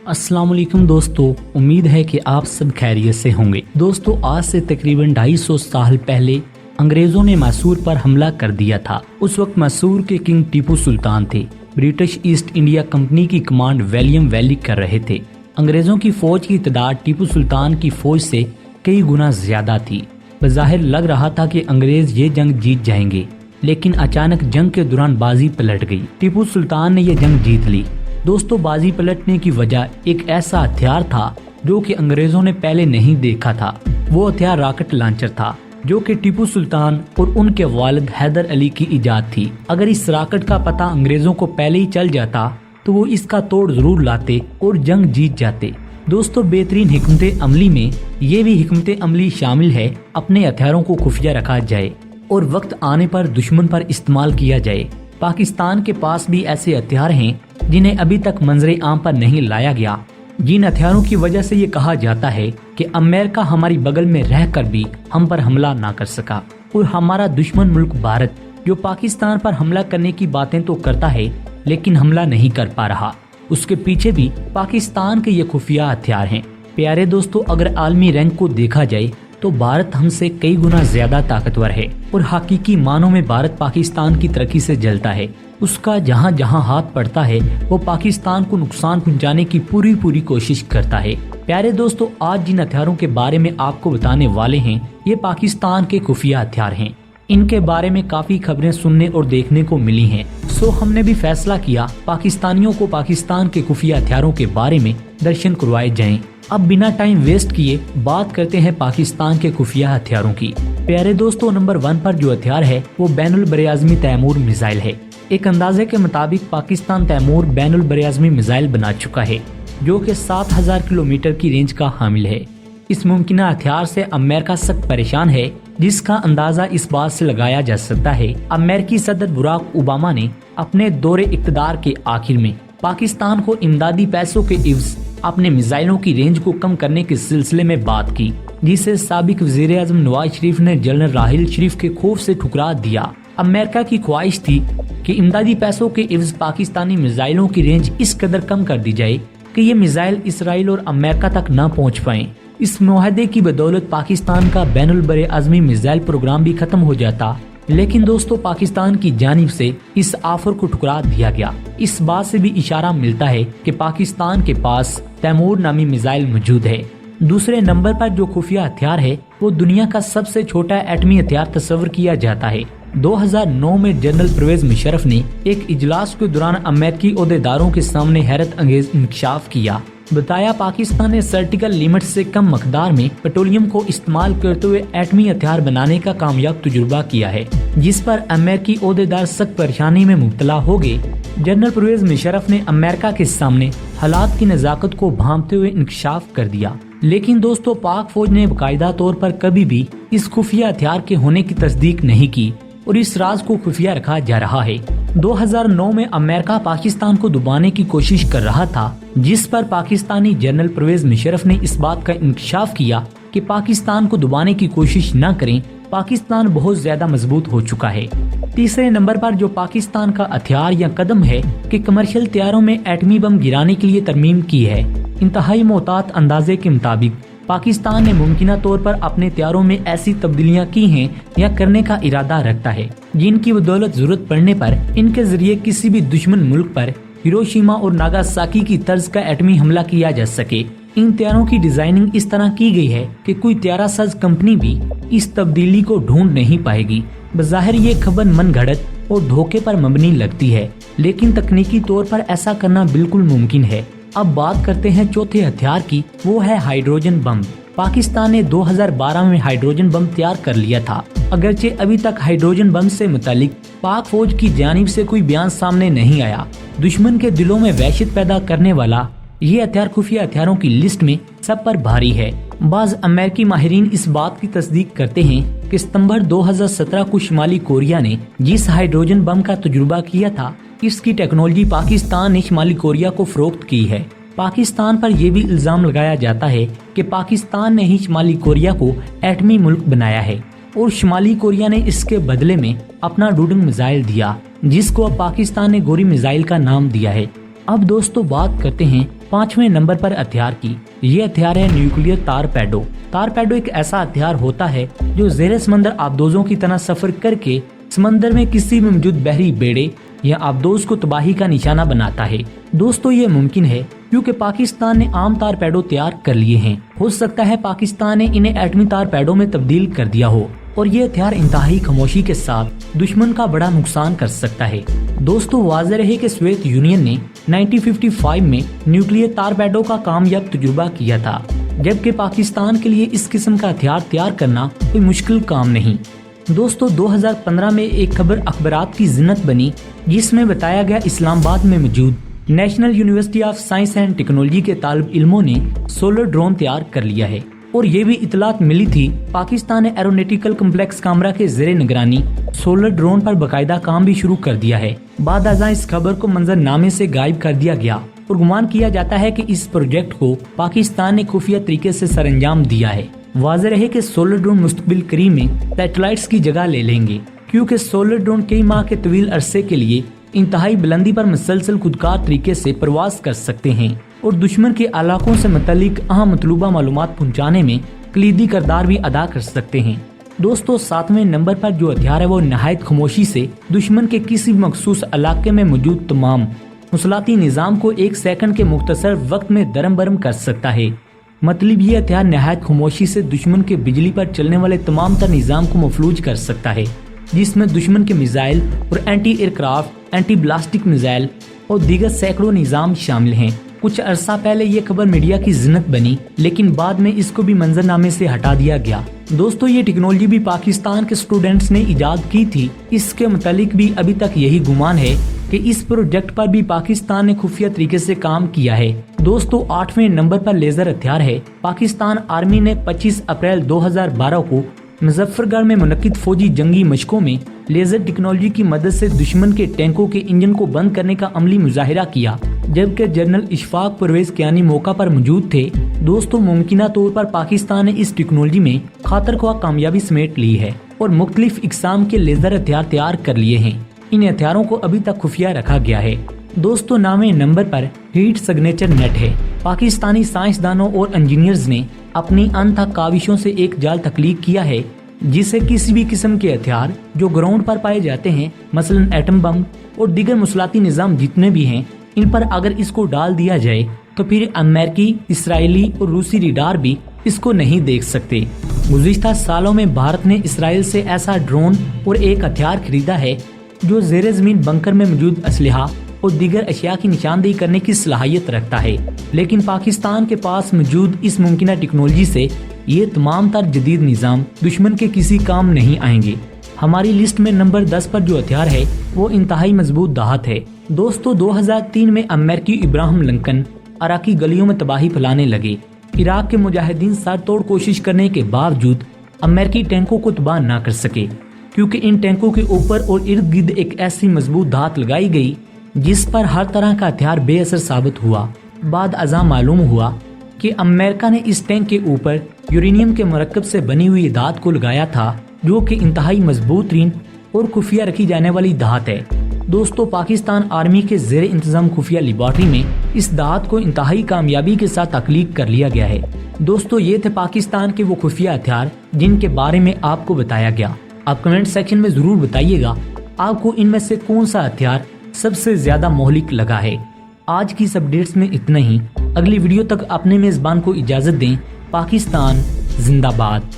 अस्सलाम वालेकुम दोस्तों, उम्मीद है कि आप सब खैरियत से होंगे। दोस्तों, आज से तकरीबन 250 साल पहले अंग्रेजों ने मैसूर पर हमला कर दिया था। उस वक्त मैसूर के किंग टीपू सुल्तान थे। ब्रिटिश ईस्ट इंडिया कंपनी की कमांड विलियम वैली कर रहे थे। अंग्रेजों की फौज की तादाद टीपू सुल्तान की फौज से कई गुना ज्यादा थी। बज़ाहिर लग रहा था कि अंग्रेज ये जंग जीत जाएंगे, लेकिन अचानक जंग के दौरान बाजी पलट गई। टीपू सुल्तान ने ये जंग जीत ली। दोस्तों, बाजी पलटने की वजह एक ऐसा हथियार था जो कि अंग्रेजों ने पहले नहीं देखा था। वो हथियार रॉकेट लॉन्चर था, जो कि टीपू सुल्तान और उनके वालिद हैदर अली की इजाद थी। अगर इस रॉकेट का पता अंग्रेजों को पहले ही चल जाता तो वो इसका तोड़ जरूर लाते और जंग जीत जाते। दोस्तों, बेहतरीन हिकमत अमली में ये भी हिकमत अमली शामिल है, अपने हथियारों को खुफिया रखा जाए और वक्त आने पर दुश्मन पर इस्तेमाल किया जाए। पाकिस्तान के पास भी ऐसे हथियार हैं जिन्हें अभी तक मंजरे आम पर नहीं लाया गया, जिन हथियारों की वजह से ये कहा जाता है कि अमेरिका हमारी बगल में रहकर भी हम पर हमला ना कर सका और हमारा दुश्मन मुल्क भारत जो पाकिस्तान पर हमला करने की बातें तो करता है लेकिन हमला नहीं कर पा रहा, उसके पीछे भी पाकिस्तान के ये खुफिया हथियार हैं। प्यारे दोस्तों, अगर आलमी रैंक को देखा जाए तो भारत हमसे कई गुना ज्यादा ताकतवर है और हकीकी मानों में भारत पाकिस्तान की तरक्की से जलता है। उसका जहां जहां हाथ पड़ता है वो पाकिस्तान को नुकसान पहुंचाने की पूरी कोशिश करता है। प्यारे दोस्तों, आज जिन हथियारों के बारे में आपको बताने वाले हैं ये पाकिस्तान के खुफिया हथियार हैं। इनके बारे में काफी खबरें सुनने और देखने को मिली हैं। सो हमने भी फैसला किया पाकिस्तानियों को पाकिस्तान के खुफिया हथियारों के बारे में दर्शन करवाए जाएं। अब बिना टाइम वेस्ट किए बात करते हैं पाकिस्तान के खुफिया हथियारों की। प्यारे दोस्तों, नंबर 1 पर जो हथियार है वो बैनुल बरआज़मी तैमूर मिसाइल है। एक अंदाजे के मुताबिक पाकिस्तान तैमूर बैनुल बरआज़मी मिसाइल बना चुका है जो कि 7000 किलोमीटर की रेंज का हामिल है। इस मुमकिना हथियार से अमेरिका सख्त परेशान है, जिसका अंदाजा इस बात से लगाया जा सकता है अमेरिकी सदर बराक ओबामा ने अपने दौरे इक़्तिदार के आखिर में पाकिस्तान को इमदादी पैसों के इवज़ अपने मिसाइलों की रेंज को कम करने के सिलसिले में बात की, जिसे साबिक वज़ीर आज़म नवाज शरीफ ने जनरल राहिल शरीफ के खौफ से ठुकरा दिया। अमेरिका की ख्वाहिश थी कि इमदादी पैसों के इवज़ पाकिस्तानी मिसाइलों की रेंज इस कदर कम कर दी जाए कि ये मिसाइल इसराइल और अमेरिका तक न पहुंच पाएं। इस मुआहदे की बदौलत पाकिस्तान का बैनुल बरआज़मी मिसाइल प्रोग्राम भी खत्म हो जाता, लेकिन दोस्तों पाकिस्तान की जानिब से इस ऑफर को ठुकरा दिया गया। इस बात से भी इशारा मिलता है कि पाकिस्तान के पास तैमूर नामी मिसाइल मौजूद है। दूसरे नंबर पर जो खुफिया हथियार है वो दुनिया का सबसे छोटा एटमी हथियार तस्वर किया जाता है। 2009 में जनरल परवेज मुशर्रफ ने एक इजलास के दौरान अमेरिकी ओहदेदारों के सामने हैरत अंगेज इंकशाफ किया। बताया पाकिस्तान ने सर्टिकल लिमिट से कम मकदार में पेट्रोलियम को इस्तेमाल करते हुए एटमी हथियार बनाने का कामयाब तजुर्बा किया है, जिस पर अमेरिकी ओहदेदार सख्त परेशानी में मुब्तला हो गए। जनरल परवेज मुशर्रफ ने अमेरिका के सामने हालात की नजाकत को भांपते हुए इंकशाफ कर दिया, लेकिन दोस्तों पाक फौज ने बाकायदा तौर पर कभी भी इस खुफिया हथियार के होने की तस्दीक नहीं की और इस राज को खुफिया रखा जा रहा है। 2009 में अमेरिका पाकिस्तान को दबाने की कोशिश कर रहा था, जिस पर पाकिस्तानी जनरल परवेज मुशर्रफ ने इस बात का इंकशाफ किया कि पाकिस्तान को दबाने की कोशिश न करें, पाकिस्तान बहुत ज्यादा मजबूत हो चुका है। तीसरे नंबर पर जो पाकिस्तान का हथियार या कदम है कि कमर्शियल तैयारों में एटमी बम गिराने के लिए तरमीम की है। इंतहाई मोहतात अंदाजे के मुताबिक पाकिस्तान ने मुमकिना तौर पर अपने तैयारों में ऐसी तब्दीलियां की हैं या करने का इरादा रखता है, जिनकी बदौलत जरूरत पड़ने पर इनके जरिए किसी भी दुश्मन मुल्क पर हिरोशिमा और नागासाकी की तर्ज का एटमी हमला किया जा सके। इन तैयारों की डिजाइनिंग इस तरह की गई है कि कोई तैयारा साज कंपनी भी इस तब्दीली को ढूंढ नहीं पाएगी। बज़ाहिर ये खबर मनगढ़ंत और धोखे पर मबनी लगती है, लेकिन तकनीकी तौर पर ऐसा करना बिल्कुल मुमकिन है। अब बात करते हैं चौथे हथियार की, वो है हाइड्रोजन बम। पाकिस्तान ने 2012 में हाइड्रोजन बम तैयार कर लिया था, अगरचे अभी तक हाइड्रोजन बम से मुतालिक पाक फौज की जानिब से कोई बयान सामने नहीं आया। दुश्मन के दिलों में वहशत पैदा करने वाला ये हथियार खुफिया हथियारों की लिस्ट में सब पर भारी है। बाज अमेरिकी माहिरीन इस बात की तस्दीक करते हैं कि सितंबर 2017 को शुमाली कोरिया ने जिस हाइड्रोजन बम का तजुर्बा किया था, इसकी टेक्नोलॉजी पाकिस्तान ने शुमाली कोरिया को फरोख्त की है। पाकिस्तान पर यह भी इल्जाम लगाया जाता है कि पाकिस्तान ने ही शुमाली कोरिया को एटमी मुल्क बनाया है और शुमाली कोरिया ने इसके बदले में अपना डूडिंग मिसाइल दिया, जिसको अब पाकिस्तान ने गोरी मिसाइल का नाम दिया है। अब दोस्तों बात करते हैं 5वें नंबर पर हथियार की। ये हथियार है न्यूक्लियर टारपेडो। टारपेडो एक ऐसा हथियार होता है जो ज़ेरे समंदर आबदोजों की तरह सफर करके समंदर में किसी भी मौजूद बहरी बेड़े या आबदोज को तबाही का निशाना बनाता है। दोस्तों ये मुमकिन है क्योंकि पाकिस्तान ने आम टारपेडो तैयार कर लिए हैं। हो सकता है पाकिस्तान ने इन्हें एटमी टारपेडो में तब्दील कर दिया हो और ये हथियार इंतहाई खामोशी के साथ दुश्मन का बड़ा नुकसान कर सकता है। दोस्तों वाज़ेह रहे कि सोवियत यूनियन ने 1955 में न्यूक्लियर टारपेडो का कामयाब तजुर्बा किया था, जबकि पाकिस्तान के लिए इस किस्म का हथियार तैयार करना कोई मुश्किल काम नहीं। दोस्तों 2015 में एक खबर अखबारात की जिन्नत बनी जिसमें बताया गया इस्लामाबाद में मौजूद national university of science and technology के तालिब इल्मों ने सोलर ड्रोन तैयार कर लिया है और ये भी इतलात मिली थी पाकिस्तान ने एरोनॉटिकल कम्प्लेक्स कामरा के ज़ेरे निगरानी सोलर ड्रोन पर बाकायदा काम भी शुरू कर दिया है। बाद अज़ां इस खबर को मंजरनामे से गायब कर दिया गया और गुमान किया जाता है कि इस प्रोजेक्ट को पाकिस्तान ने खुफिया तरीके से सरअंजाम दिया है। वाज़ेह रहे कि सोलर ड्रोन मुस्तकबिल करीब में सैटेलाइट्स की जगह ले लेंगे क्योंकि सोलर ड्रोन कई माह के तवील अरसे के लिए इंतहाई बुलंदी पर मुसलसल खुदकार तरीके से प्रवास कर सकते हैं और दुश्मन के इलाकों से मुतल्लिक अहम मतलूबा मालूमात पहुँचाने में कलीदी किरदार भी अदा कर सकते हैं। दोस्तों 7वें नंबर पर जो हथियार है वो नहायत खामोशी से दुश्मन के किसी मखसूस इलाके में मौजूद तमाम मुसलाती निज़ाम को 1 सेकंड के मुख्तसर वक्त में दरम बरम कर सकता है। मतलब ये हथियार नहायत खामोशी से दुश्मन के बिजली पर चलने वाले तमाम तर निज़ाम को मफलूज कर सकता है, जिसमें दुश्मन के मिसाइल और एंटी एयरक्राफ्ट, एंटी ब्लास्टिक मिसाइल और दीगर सैकड़ों निज़ाम शामिल हैं। कुछ अरसा पहले ये खबर मीडिया की जिन्नत बनी, लेकिन बाद में इसको भी मंजरनामे से हटा दिया गया। दोस्तों ये टेक्नोलॉजी भी पाकिस्तान के स्टूडेंट्स ने इजाद की थी। इसके मुतालिक भी अभी तक यही गुमान है कि इस प्रोजेक्ट पर भी पाकिस्तान ने खुफिया तरीके से काम किया है। दोस्तों 8वें नंबर पर लेजर हथियार है। पाकिस्तान आर्मी ने 25 अप्रैल 2012 को मुजफ्फरगढ़ में मुनक्किद फौजी जंगी मशकों में लेजर टेक्नोलॉजी की मदद से दुश्मन के टैंकों के इंजन को बंद करने का अमली मुजाहिरा किया, जबकि जनरल इशफाक परवेज कियानी मौका पर मौजूद थे। दोस्तों मुमकिना तौर पर पाकिस्तान ने इस टेक्नोलॉजी में खातरख्वाह कामयाबी समेट ली है और मुख्तलिफ इकसाम के लेजर हथियार तैयार कर लिए हैं। इन हथियारों को अभी तक खुफिया रखा गया है। दोस्तों 9वें नंबर पर हीट सिग्नेचर नेट है। पाकिस्तानी साइंसदानों और इंजीनियर्स ने अपनी अनथक काविशों से एक जाल तख्लीक किया है जिससे किसी भी किस्म के हथियार जो ग्राउंड पर पाए जाते हैं, मसलन एटम बम और दीगर मुसलाती निज़ाम जितने भी हैं, इन पर अगर इसको डाल दिया जाए तो फिर अमेरिकी, इसराइली और रूसी रडार भी इसको नहीं देख सकते। गुज़िश्ता सालों में भारत ने इसराइल से ऐसा ड्रोन और एक हथियार खरीदा है जो ज़ेरे ज़मीन बंकर में मौजूद असलहा और दीगर अशिया की निशानदेही करने की सलाहियत रखता है, लेकिन पाकिस्तान के पास मौजूद इस मुमकिना टेक्नोलॉजी से ये तमाम तर जदीद निज़ाम दुश्मन के किसी काम नहीं आएंगे। हमारी लिस्ट में नंबर 10 पर जो हथियार है वो इंतहाई मजबूत दाहत है। दोस्तों 2003 में अमेरिकी इब्राहिम लिंकन इराकी गलियों में तबाही फैलाने लगे। इराक के मुजाहिदीन सर तोड़ कोशिश करने के बावजूद अमेरिकी टैंकों को तबाह न कर सके, क्योंकि इन टैंकों के ऊपर और इर्द गिर्द एक ऐसी मजबूत धात लगाई गई जिस पर हर तरह का हथियार बेअसर साबित हुआ। बाद अज़ां मालूम हुआ कि अमेरिका ने इस टैंक के ऊपर यूरेनियम के मरकब से बनी हुई धात को लगाया था, जो कि इंतहाई मजबूत तरीन और खुफिया रखी जाने वाली धात है। दोस्तों पाकिस्तान आर्मी के ज़ेरे इंतजाम खुफिया लेबॉर्ट्री में इस धात को इंतहाई कामयाबी के साथ तख्लीक कर लिया गया है। दोस्तों ये थे पाकिस्तान के वो खुफिया हथियार जिनके बारे में आपको बताया गया। आप कमेंट सेक्शन में जरूर बताइएगा आपको इनमें से कौन सा हथियार सबसे ज्यादा मोहलिक लगा है। आज की इस अपडेट्स में इतना ही। अगली वीडियो तक अपने मेजबान को इजाजत दें। पाकिस्तान जिंदाबाद।